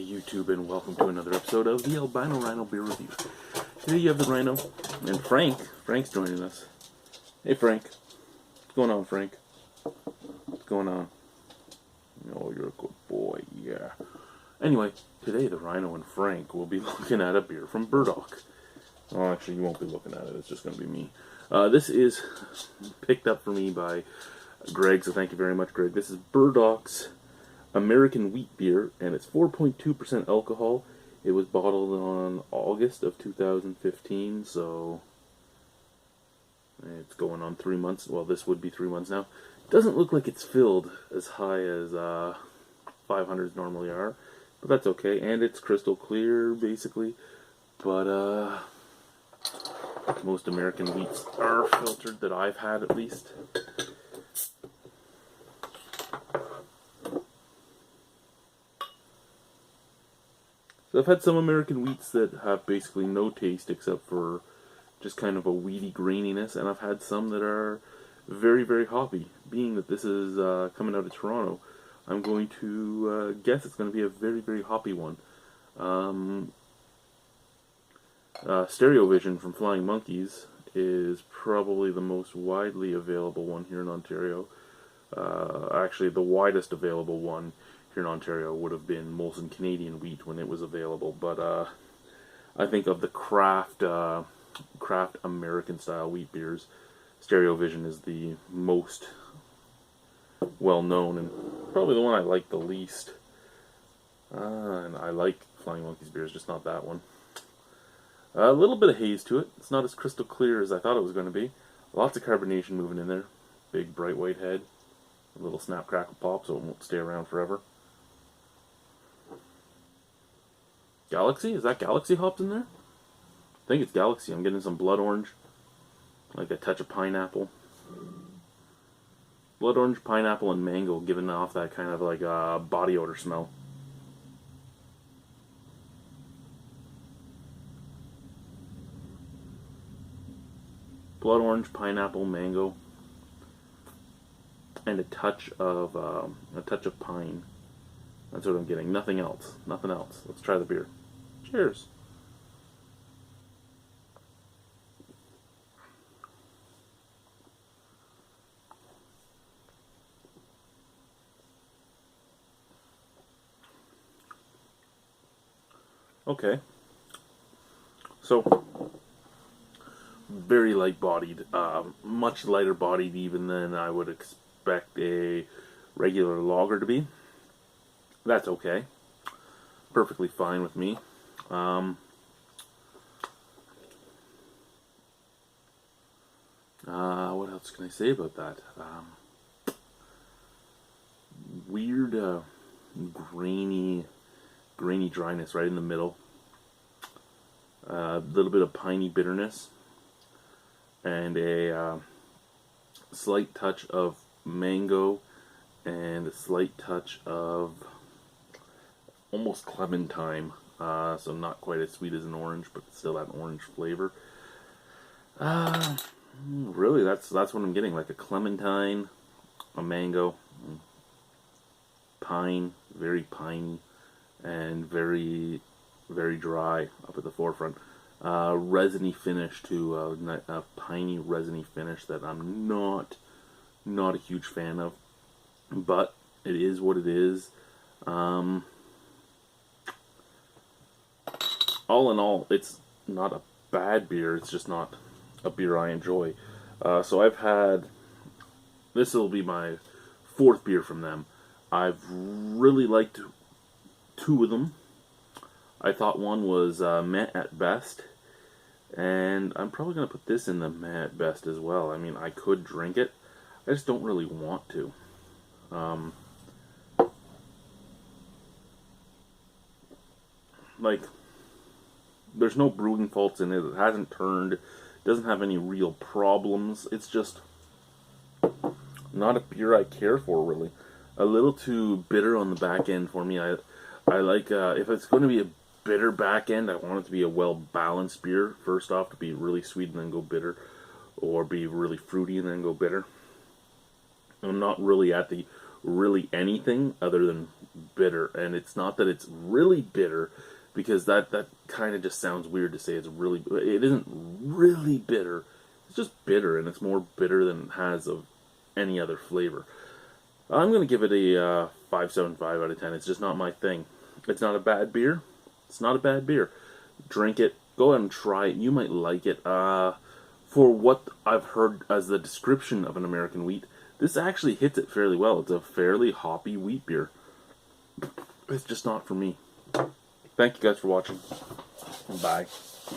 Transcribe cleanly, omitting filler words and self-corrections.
YouTube, and welcome to another episode of the Albino Rhino Beer Review. Today you have the Rhino and Frank. Frank's joining us. Hey Frank. What's going on, Frank? What's going on? Oh, you're a good boy, yeah. Anyway, today the Rhino and Frank will be looking at a beer from Burdock. Well, actually you won't be looking at it, it's just going to be me. This is picked up for me by Greg, so thank you very much, Greg. This is Burdock's American wheat beer, and it's 4.2% alcohol. It was bottled on August of 2015, so it's going on 3 months. Well, this would be 3 months now. It doesn't look like it's filled as high as 500s normally are, but that's okay. And it's crystal clear, basically. But most American wheats are filtered, that I've had at least. So I've had some American wheats that have basically no taste except for just kind of a weedy graininess, and I've had some that are very, very hoppy. Being that this is coming out of Toronto, I'm going to guess it's going to be a very, very hoppy one. Stereo Vision from Flying Monkeys is probably the most widely available one here in Ontario. Actually, the widest available one here in Ontario would have been Molson Canadian Wheat when it was available, but I think of the craft American style wheat beers, Stereo Vision is the most well known and probably the one I like the least. And I like Flying Monkeys beers, just not that one. A little bit of haze to it. It's not as crystal clear as I thought it was going to be. Lots of carbonation moving in there. Big bright white head. A little snap crackle pop, so it won't stay around forever. Galaxy? Is that Galaxy hopped in there? I think it's Galaxy. I'm getting some blood orange. Like a touch of pineapple. Blood orange, pineapple, and mango giving off that kind of like body odor smell. Blood orange, pineapple, mango, and a touch of pine. That's what I'm getting. Nothing else. Nothing else. Let's try the beer. Cheers. Okay. So, very light-bodied. Much lighter-bodied even than I would expect a regular lager to be. That's okay. Perfectly fine with me. What else can I say about that? Weird, grainy dryness right in the middle. A little bit of piney bitterness. And a slight touch of mango and a slight touch of almost clementine, so not quite as sweet as an orange, but still that orange flavor. Really, that's what I'm getting, like a clementine, a mango, pine, very piney, and very, very dry up at the forefront. Resiny finish to a piney, resiny finish that I'm not a huge fan of, but it is what it is. All in all, it's not a bad beer, it's just not a beer I enjoy. So I've had, this will be my fourth beer from them. I've really liked two of them. I thought one was meh at best, and I'm probably going to put this in the meh at best as well. I mean, I could drink it, I just don't really want to. Like, there's no brewing faults in it. It hasn't turned. It doesn't have any real problems. It's just not a beer I care for, really. A little too bitter on the back end for me. I like, if it's going to be a bitter back end, I want it to be a well-balanced beer. First off, to be really sweet and then go bitter. Or be really fruity and then go bitter. I'm not really at the really anything other than bitter. And it's not that it's really bitter, because that kind of just sounds weird to say it's really. It isn't really bitter. It's just bitter, and it's more bitter than it has of any other flavor. I'm going to give it a 5.75 out of 10. It's just not my thing. It's not a bad beer. It's not a bad beer. Drink it. Go out and try it. You might like it. For what I've heard as the description of an American wheat, this actually hits it fairly well. It's a fairly hoppy wheat beer. It's just not for me. Thank you guys for watching. Bye.